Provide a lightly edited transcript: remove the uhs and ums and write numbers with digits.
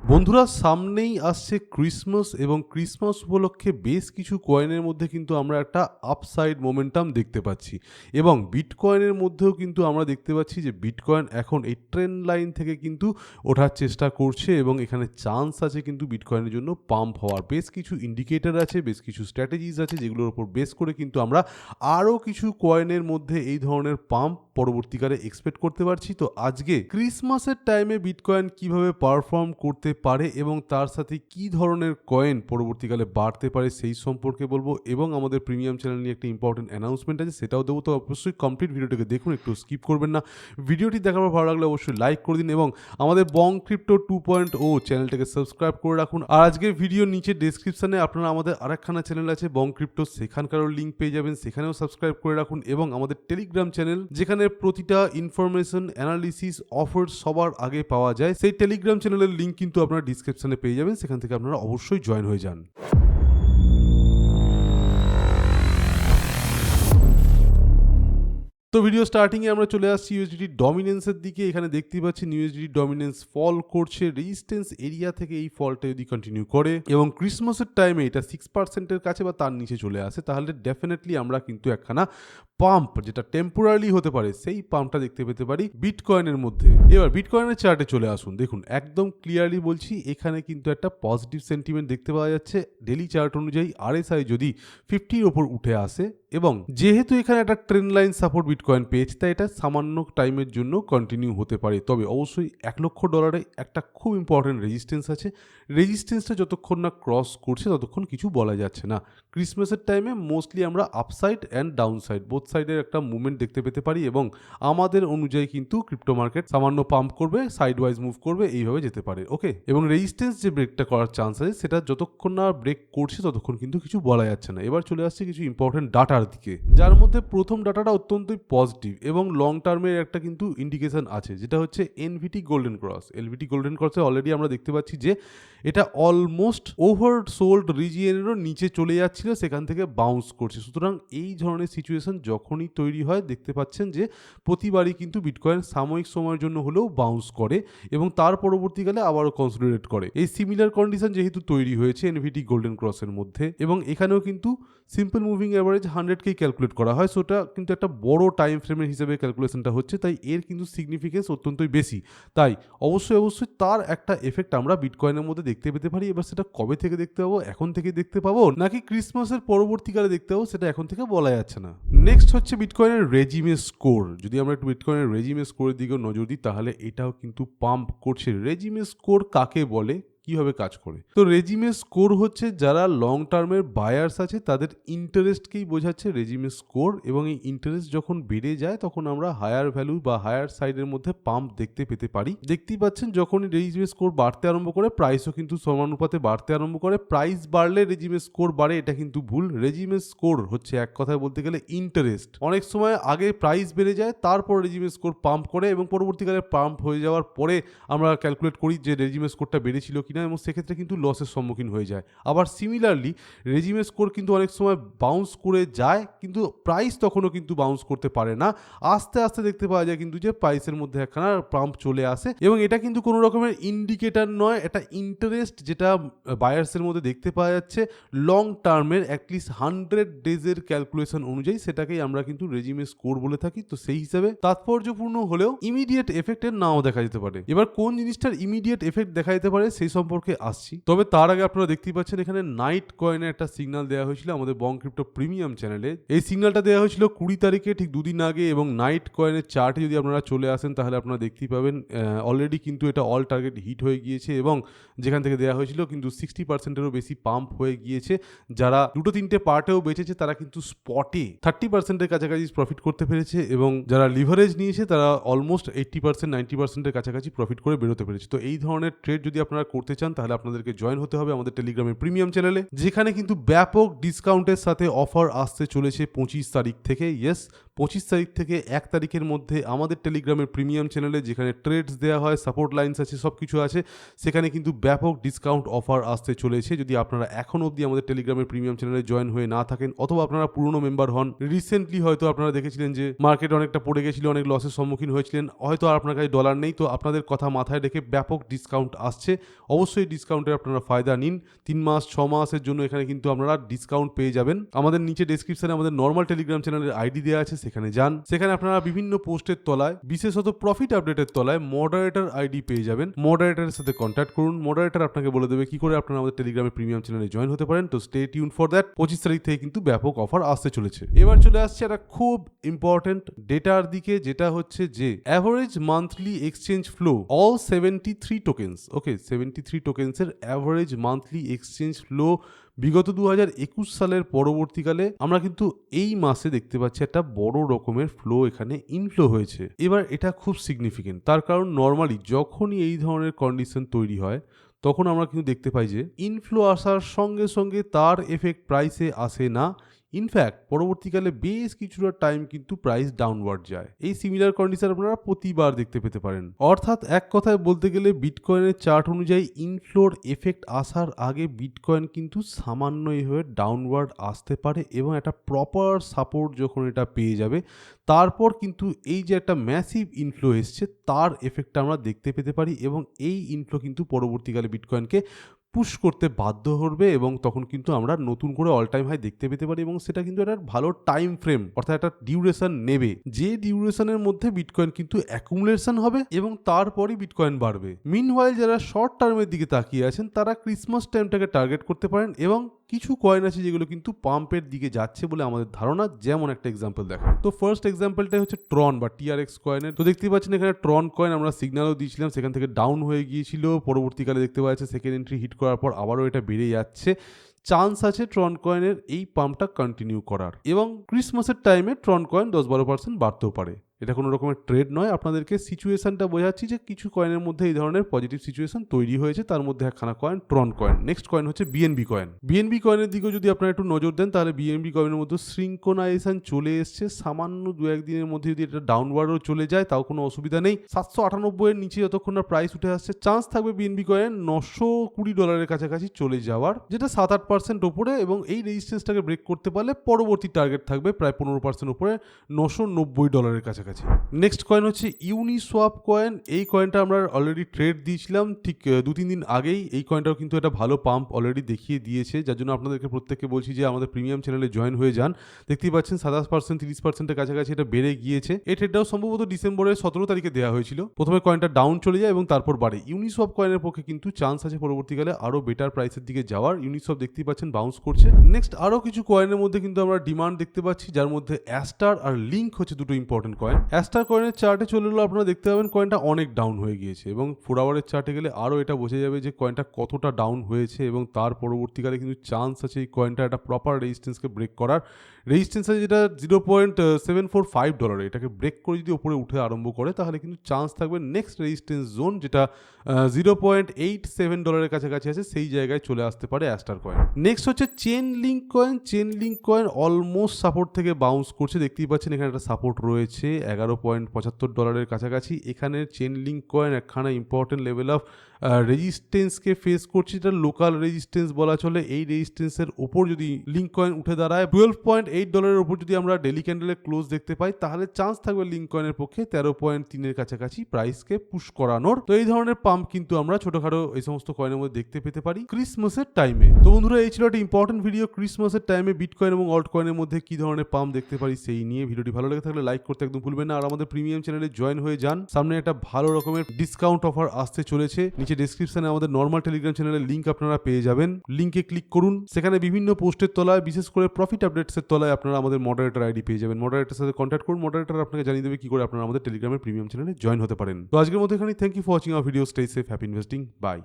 বন্ধুরা সামনেই আসছে ক্রিসমাস এবং ক্রিসমাস উপলক্ষে বেশ কিছু কয়েনের মধ্যে কিন্তু আমরা একটা আপসাইড মোমেন্টাম দেখতে পাচ্ছি এবং বিটকয়েনের মধ্যেও কিন্তু আমরা দেখতে পাচ্ছি যে বিটকয়েন এখন এই ট্রেন্ড লাইন থেকে কিন্তু ওঠার চেষ্টা করছে এবং এখানে চান্স আছে কিন্তু বিটকয়েনের জন্য পাম্প হওয়ার। বেশ কিছু ইন্ডিকেটর আছে, বেশ কিছু স্ট্র্যাটেজিস আছে যেগুলোর উপর বেস করে কিন্তু আমরা আরও কিছু কয়েনের মধ্যে এই ধরনের পাম্প পরবর্তীকালে এক্সপেক্ট করতে পারছি। তো আজকে ক্রিসমাসের টাইমে বিটকয়েন কিভাবে পারফর্ম করতে পারে এবং তার সাথে কি ধরনের কয়েন পরবর্তীকালে বাড়তে পারে সেই সম্পর্কে বলবো এবং আমাদের প্রিমিয়াম চ্যানেল নিয়ে একটা ইম্পর্টেন্ট অ্যানাউন্সমেন্ট আছে সেটাও দেবো। তো অবশ্যই কমপ্লিট ভিডিওটাকে দেখুন, একটু স্কিপ করবেন না। ভিডিওটি দেখার পর ভালো লাগলে অবশ্যই লাইক করে দিন এবং আমাদের বং ক্রিপ্টো 2.0 চ্যানেলটাকে সাবস্ক্রাইব করে রাখুন। আর আজকের ভিডিওর নিচে ডেসক্রিপশনে আপনারা আমাদের আরেকখানা চ্যানেল আছে বং ক্রিপ্টো, সেখানকারও লিঙ্ক পেয়ে যাবেন, সেখানেও সাবস্ক্রাইব করে রাখুন এবং আমাদের টেলিগ্রাম চ্যানেল যেখানে প্রতিটা ইনফরমেশন অ্যানালিসিস অফার সবার আগে পাওয়া যায়, সেই টেলিগ্রাম চ্যানেলের লিঙ্ক কিন্তু আপনারা ডিসক্রিপশনে পেয়ে যাবেন, সেখান থেকে আপনারা অবশ্যই জয়েন হয়ে যান। তো ভিডিও স্টার্টিংয়ে আমরা চলে আসছি ইউএসডিটি ডমিনেন্সের দিকে। এখানে দেখতেই পাচ্ছি ইউএসডিটি ডমিনেন্স ফল করছে রেজিস্ট্যান্স এরিয়া থেকে। এই ফলটা যদি কন্টিনিউ করে এবং ক্রিসমাসের টাইমে এটা 6%-এর কাছে বা তার নিচে চলে আসে, তাহলে ডেফিনেটলি আমরা কিন্তু একখানা পাম্প, যেটা টেম্পোরারি হতে পারে, সেই পাম্পটা দেখতে পেতে পারি বিটকয়েনের মধ্যে। এবার বিটকয়েনের চার্টে চলে আসুন। দেখুন একদম ক্লিয়ারলি বলছি, এখানে কিন্তু একটা পজিটিভ সেন্টিমেন্ট দেখতে পাওয়া যাচ্ছে। ডেলি চার্ট অনুযায়ী আরএসআই যদি 50-র ওপর উঠে আসে এবং যেহেতু এখানে একটা ট্রেন্ড লাইন সাপোর্ট বিটকয়েন পেয়েছে, তাই এটা সামান্য টাইমের জন্য কন্টিনিউ হতে পারে। তবে অবশ্যই $1 লক্ষ একটা খুব ইম্পর্টেন্ট রেজিস্ট্যান্স আছে। রেজিস্ট্যান্সটা যতক্ষণ না ক্রস করছে ততক্ষণ কিছু বলা যাচ্ছে না। ক্রিসমাসের টাইমে মোস্টলি আমরা আপসাইড অ্যান্ড ডাউনসাইড বোথ সাইডের একটা মুভমেন্ট দেখতে পেতে পারি এবং আমাদের অনুযায়ী কিন্তু ক্রিপ্টো মার্কেট সামান্য পাম্প করবে, সাইড ওয়াইজ মুভ করবে, এইভাবে যেতে পারে। ওকে, এবং রেজিস্ট্যান্স যে ব্রেকটা করার চান্স আছে সেটা যতক্ষণ না ব্রেক করছে ততক্ষণ কিন্তু কিছু বলা যাচ্ছে না। এবার চলে আসছে কিছু ইম্পর্টেন্ট ডাটার দিকে, যার মধ্যে প্রথম ডাটাটা অত্যন্তই পজিটিভ এবং লং টার্মের একটা কিন্তু ইন্ডিকেশন আছে, যেটা হচ্ছে এনভিটি গোল্ডেন ক্রস। এলভিটি গোল্ডেন ক্রসে অলরেডি আমরা দেখতে পাচ্ছি যে এটা অলমোস্ট ওভার সোল্ড রিজিয়নেরও নিচে চলে যাচ্ছিল, সেখান থেকে বাউন্স করছে। সুতরাং এই ধরনের সিচুয়েশন যখনই তৈরি হয় দেখতে পাচ্ছেন যে প্রতিবারই কিন্তু বিটকয়েন সাময়িক সময়ের জন্য হলেও বাউন্স করে এবং তার পরবর্তীকালে আবারও কনসলিডেট করে। এই সিমিলার কন্ডিশন যেহেতু তৈরি হয়েছে এনভিটি গোল্ডেন ক্রসের মধ্যে এবং এখানেও কিন্তু সিম্পল মুভিং অ্যাভারেজ 100কেই ক্যালকুলেট করা হয়, সো এটা কিন্তু একটা বড় টাইম ফ্রেমের হিসেবে ক্যালকুলেশনটা হচ্ছে, তাই এর কিন্তু সিগনিফিকেন্স অত্যন্তই বেশি। তাই অবশ্যই তার একটা এফেক্ট আমরা বিটকয়েনের মধ্যে দেখতে পেতে পারি। এবার সেটা কবে থেকে দেখতে পাবো, এখন থেকে দেখতে পাবো নাকি ক্রিসমাসের পরবর্তীকালে দেখতে পাবো, সেটা এখন থেকে বলা যাচ্ছে না। নেক্সট হচ্ছে বিটকয়েনের রেজিমে স্কোর। যদি আমরা একটু বিটকয়েনের রেজিমে স্কোরের দিকেও নজর দিই তাহলে এটাও কিন্তু পাম্প করছে। রেজিমে স্কোর কাকে বলে, কিভাবে কাজ করে? তো রেজিমে স্কোর হচ্ছে যারা লং টার্মের বায়ার্স আছে তাদের ইন্টারেস্টকেই বোঝাচ্ছে রেজিমে স্কোর, এবং এই ইন্টারেস্ট যখন বেড়ে যায় তখন আমরা হায়ার ভ্যালু বা হায়ার সাইডের মধ্যে পাম্প দেখতে পেতে পারি। দেখতেই পাচ্ছেন যখনই রেজিমে স্কোর বাড়তে আরম্ভ করে প্রাইসও কিন্তু সমানুপাতে বাড়তে আরম্ভ করে। প্রাইস বাড়লে রেজিমে স্কোর বাড়ে, এটা কিন্তু ভুল। রেজিমে স্কোর হচ্ছে এক কথায় বলতে গেলে ইন্টারেস্ট। অনেক সময় আগে প্রাইস বেড়ে যায়, তারপর রেজিমে স্কোর পাম্প করে এবং পরবর্তীকালে পাম্প হয়ে যাওয়ার পরে আমরা ক্যালকুলেট করি যে রেজিমে স্কোরটা বেড়েছিল কিনা, এবং সেক্ষেত্রে কিন্তু লসের সম্মুখীন হয়ে যায়। আবার সিমিলারলি রেজিমে স্কোর কিন্তু অনেক সময় বাউন্স করে যায়, কিন্তু প্রাইস তখনও কিন্তু বাউন্স করতে পারে না। আস্তে আস্তে দেখতে পাওয়া যায় কিন্তু যে প্রাইসের মধ্যে একখানা পাম্প চলে আসে এবং এটা কিন্তু কোনো রকমের ইন্ডিকেটর নয়, এটা ইন্টারেস্ট যেটা বায়ার্সের মধ্যে দেখতে পাওয়া যাচ্ছে লং টার্মের অ্যাটলিস্ট 100 ডেজের ক্যালকুলেশন অনুযায়ী, সেটাকেই আমরা কিন্তু রেজিমে স্কোর বলে থাকি। তো সেই হিসাবে তাৎপর্যপূর্ণ হলেও ইমিডিয়েট এফেক্টের নাও দেখা যেতে পারে। এবার কোন জিনিসটার ইমিডিয়েট এফেক্ট দেখা যেতে পারে সেই সম্পর্কে আসছি, তবে তার আগে আপনারা দেখতেই পাচ্ছেন এখানে নাইট কয়েনের একটা সিগন্যাল দেওয়া হয়েছিল আমাদের বং ক্রিপ্টো প্রিমিয়াম চ্যানেলে। এই সিগন্যালটা দেওয়া হয়েছিল 20 তারিখে, ঠিক দুদিন আগে, এবং নাইট কয়েনের চার্টে যদি আপনারা চলে আসেন তাহলে আপনারা দেখতেই পাবেন অলরেডি কিন্তু এটা অল টার্গেট হিট হয়ে গিয়েছে এবং যেখান থেকে দেওয়া হয়েছিল কিন্তু 60%-এরও বেশি পাম্প হয়ে গিয়েছে। যারা দুটো তিনটে পার্টেও বেঁচেছে তারা কিন্তু স্পটে 30%-এর কাছাকাছি প্রফিট করতে পেরেছে এবং যারা লিভারেজ নিয়েছে তারা অলমোস্ট 80% 90%-এর কাছাকাছি প্রফিট করে বেরোতে পেরেছে। তো এই ধরনের ট্রেড যদি আপনারা করতে চান তাহলে আপনাদেরকে জয়েন হতে হবে আমাদের টেলিগ্রামের প্রিমিয়াম চ্যানেলে, যেখানে কিন্তু ব্যাপক ডিসকাউন্টের সাথে অফার আসতে চলেছে 25 তারিখ থেকে। ইয়েস, 25 তারিখ থেকে 1 তারিখের মধ্যে আমাদের টেলিগ্রামের প্রিমিয়াম চ্যানেলে যেখানে ট্রেডস দেওয়া হয়, সাপোর্ট লাইনস আছে, সব কিছু আছে, সেখানে কিন্তু ব্যাপক ডিসকাউন্ট অফার আসতে চলেছে। যদি আপনারা এখন অবধি আমাদের টেলিগ্রামের প্রিমিয়াম চ্যানেলে জয়েন হয়ে না থাকেন অথবা আপনারা পুরনো মেম্বার হন, রিসেন্টলি হয়তো আপনারা দেখেছিলেন যে মার্কেট অনেকটা পড়ে গেছিল, অনেক লসের সম্মুখীন হয়েছিলেন, হয়তো আর আপনার কাছে ডলার নেই, তো আপনাদের কথা মাথায় রেখে ব্যাপক ডিসকাউন্ট আসছে। অবশ্যই ডিসকাউন্টের আপনারা ফায়দা নিন। 3 মাস 6 মাসের জন্য এখানে কিন্তু আপনারা ডিসকাউন্ট পেয়ে যাবেন। আমাদের নিচে ডেসক্রিপশনে আমাদের নর্মাল টেলিগ্রাম চ্যানেলের আইডি দেওয়া আছে, সেখানে যান। সেখানে আপনারা বিভিন্ন পোস্টের তলায়, বিশেষত প্রফিট আপডেটের তলায় মডারেটর আইডি পেয়ে যাবেন। মডারেটরের সাথে কন্ট্যাক্ট করুন, মডারেটর আপনাকে বলে দেবে কি করে আপনারা আমাদের টেলিগ্রামের প্রিমিয়াম চ্যানেলে জয়েন হতে পারেন। তো স্টে টিউন ফর দ্যাট। 25 তারিখ থেকে কিন্তু ব্যাপক অফার আসতে চলেছে। এবার চলে আসছে একটা খুব ইম্পর্টেন্ট ডেটার দিকে, যেটা হচ্ছে যে average monthly exchange flow all 73 tokens. Okay, 73 টোকেন্সের অ্যাভারেজ মান্থলি এক্সচেঞ্জ ফ্লো বিগত 2021 সালের পরবর্তীকালে আমরা কিন্তু এই মাসে দেখতে পাচ্ছি একটা বড় রকমের ফ্লো এখানে ইনফ্লো হয়েছে। এবার এটা খুব সিগনিফিকেন্ট, তার কারণ নর্মালি যখনই এই ধরনের কন্ডিশন তৈরি হয় তখন আমরা কিন্তু দেখতে পাই যে ইনফ্লো আসার সঙ্গে সঙ্গে তার এফেক্ট প্রাইসে আসে না। ইনফ্যাক্ট পরবর্তীকালে বেশ কিছুটা টাইম কিন্তু প্রাইস ডাউনওয়ার্ড যায়। এই সিমিলার কন্ডিশন আপনারা প্রতিবার দেখতে পেতে পারেন। অর্থাৎ এক কথায় বলতে গেলে বিটকয়েনের চার্ট অনুযায়ী ইনফ্লোর এফেক্ট আসার আগে বিটকয়েন কিন্তু সামান্য এইভাবে ডাউনওয়ার্ড আসতে পারে এবং একটা প্রপার সাপোর্ট যখন এটা পেয়ে যাবে তারপর কিন্তু এই যে একটা ম্যাসিভ ইনফ্লো এসছে তার এফেক্টটা আমরা দেখতে পেতে পারি এবং এই ইনফ্লো কিন্তু পরবর্তীকালে বিটকয়েনকে পুশ করতে বাধ্য করবে এবং তখন কিন্তু আমরা নতুন করে অল টাইম হাই দেখতে পেতে পারি এবং সেটা কিন্তু একটা ভালো টাইম ফ্রেম অর্থাৎ একটা ডিউরেশন নেবে, যে ডিউরেশনের মধ্যে বিটকয়েন কিন্তু অ্যাকুমুলেশন হবে এবং তারপরই বিটকয়েন বাড়বে। মিনওয়াইল যারা শর্ট টার্মের দিকে তাকিয়ে আছেন তারা ক্রিসমাস টাইমটাকে টার্গেট করতে পারেন এবং কিছু কয়েন আছে যেগুলো কিন্তু পাম্পের দিকে যাচ্ছে বলে আমাদের ধারণা। যেমন একটা এক্সাম্পল দেখো, তো ফার্স্ট এক্সাম্পলটা হচ্ছে ট্রন বা টিআরএক্স কয়েনের। তো দেখতে পাচ্ছেন এখানে ট্রন কয়েন আমরা সিগন্যালও দিয়েছিলাম, সেখান থেকে ডাউন হয়ে গিয়েছিল, পরবর্তীকালে দেখতে পাওয়া যাচ্ছে সেকেন্ড এন্ট্রি হিট করার পর আবারও এটা বেড়ে যাচ্ছে। চান্স আছে ট্রন কয়েনের এই পাম্পটা কন্টিনিউ করার এবং ক্রিসমাসের টাইমে ট্রন কয়েন 10-12% বাড়তেও পারে। এটা কোনো রকমের ট্রেড নয়, আপনাদেরকে সিচুয়েশনটা বোঝাচ্ছি যে কিছু কয়েনের মধ্যে এই ধরনের পজিটিভ সিচুয়েশন তৈরি হয়েছে, তার মধ্যে একখানা কয়েন ট্রন কয়েন। নেক্সট কয়েন হচ্ছে বিএনবি কয়েন। বিএনবি কয়েনের দিকেও যদি আপনারা একটু নজর দেন তাহলে বিএনবি কয়েনের মধ্যে সিঙ্ক্রোনাইজেশন চলে এসছে। সামান্য 2-1 দিনের মধ্যে যদি এটা ডাউনওয়ার্ডও চলে যায় তাও কোনো অসুবিধা নেই। 798 এর নিচে যতক্ষণ না প্রাইস উঠে আসছে চান্স থাকবে বিএনবি কয়েন $920 কাছাকাছি চলে যাওয়ার, যেটা 7-8% ওপরে, এবং এই রেজিস্ট্যান্সটাকে ব্রেক করতে পারলে পরবর্তী টার্গেট থাকবে প্রায় 15% উপরে $990 কাছাকাছি। নেক্সট কয়েন হচ্ছে ইউনিসোয়াপ কয়েন। এই কয়েনটা আমরা অলরেডি ট্রেড দিয়েছিলাম ঠিক 2-3 দিন আগেই। এই কয়েনটাও কিন্তু একটা ভালো পাম্প অলরেডি দেখিয়ে দিয়েছে, যার জন্য আপনাদেরকে প্রত্যেককে বলছি যে আমাদের প্রিমিয়াম চ্যানেলে জয়েন হয়ে যান। দেখতেই পাচ্ছেন 27% 30%-এর কাছাকাছি এটা বেড়ে গিয়েছে। এই ট্রেডটাও সম্ভবত ডিসেম্বরের 17 তারিখে দেওয়া হয়েছিল। প্রথমে কয়েনটা ডাউন চলে যায় এবং তারপর বাড়ে। ইউনিসোয়াপ কয়েনের পক্ষে কিন্তু চান্স আছে পরবর্তীকালে আরো বেটার প্রাইসের দিকে যাওয়ার। ইউনিসোয়াপ দেখতেই পাচ্ছেন বাউন্স করছে। নেক্সট আরো কিছু কয়েনের মধ্যে কিন্তু আমরা ডিমান্ড দেখতে পাচ্ছি, যার মধ্যে অ্যাস্টার আর লিঙ্ক হচ্ছে দুটো ইম্পর্টেন্ট কয়েন। অ্যাস্টার কয়েনের চার্টে চলে এলো, আপনারা দেখতে পাবেন কয়েনটা অনেক ডাউন হয়ে গিয়েছে এবং 4 আওয়ারের চার্টে গেলে আরও এটা বোঝা যাবে যে কয়েনটা কতটা ডাউন হয়েছে এবং তার পরবর্তীকালে কিন্তু চান্স আছে এই কয়েনটা একটা প্রপার রেজিস্ট্যান্সকে ব্রেক করার। রেজিস্ট্যান্স আছে যেটা $0.745, এটাকে ব্রেক করে যদি উপরে উঠে আরম্ভ করে তাহলে কিন্তু চান্স থাকবে নেক্সট রেজিস্ট্যান্স জোন যেটা $0.87 কাছাকাছি আছে, সেই জায়গায় চলে আসতে পারে অ্যাস্টার কয়েন। নেক্সট হচ্ছে chain link coin. Chain link coin almost support থেকে বাউন্স করছে, দেখতেই পাচ্ছেন এখানে একটা সাপোর্ট রয়েছে $11.75 কাছাকাছি। এখানে চেন লিঙ্ক কয়েন একখানা ইম্পর্টেন্ট লেভেল অফ রেজিস্ট্যান্সকে ফেস করছে, যেটা লোকাল রেজিস্ট্যান্স বলা চলে। এই রেজিস্ট্যান্সের ওপর যদি লিঙ্ক কয়েন উঠে দাঁড়ায় $12.8 উপর যদি আমরা ডেলি ক্যান্ডেলের ক্লোজ দেখতে পাই তাহলে চান্স থাকবে লিঙ্ক কয়েনের পক্ষে 13.3 কাছাকাছি প্রাইসকে পুশ করানোর। তো এই ধরনের পাম্প কিন্তু আমরা ছোটখাটো এই সমস্ত কয়েনের মধ্যে দেখতে পেতে পারি ক্রিসমাসের টাইমে। তো বন্ধুরা এই ছিল একটা ইম্পর্টেন্ট ভিডিও, ক্রিসমাসের টাইমে বিটকয়েন এবং অল্ট কয়েনের মধ্যে কি ধরনের পাম্প দেখতে পারি সেই নিয়ে। ভিডিওটি ভালো লেগে থাকলে লাইক করতে একদম ভুলবেন না আর আমাদের প্রিমিয়াম চ্যানেলে জয়েন হয়ে যান। সামনে একটা ভালো রকমের ডিসকাউন্ট অফার আসতে চলেছে। নিচে ডেসক্রিপশনে আমাদের নর্মাল টেলিগ্রাম চ্যানেলের লিংক আপনারা পেয়ে যাবেন, লিংকে ক্লিক করুন। সেখানে বিভিন্ন পোস্টের তলায় বিশেষ করে প্রফিট আপডেটসের তলায় আপনারা আমাদের মডারেটর আইডি পেয়ে যাবেন। মডারেটরের সাথে কন্ট্যাক্ট করুন, মডারেটর আপনাকে জানিয়ে দেবে কি করে আপনারা আমাদের টেলিগ্রামের প্রিমিয়াম চ্যানেলে জয়েন হতে পারেন। তো আজকের মতো এখানে thank you for watching our video. Stay safe, happy investing, by.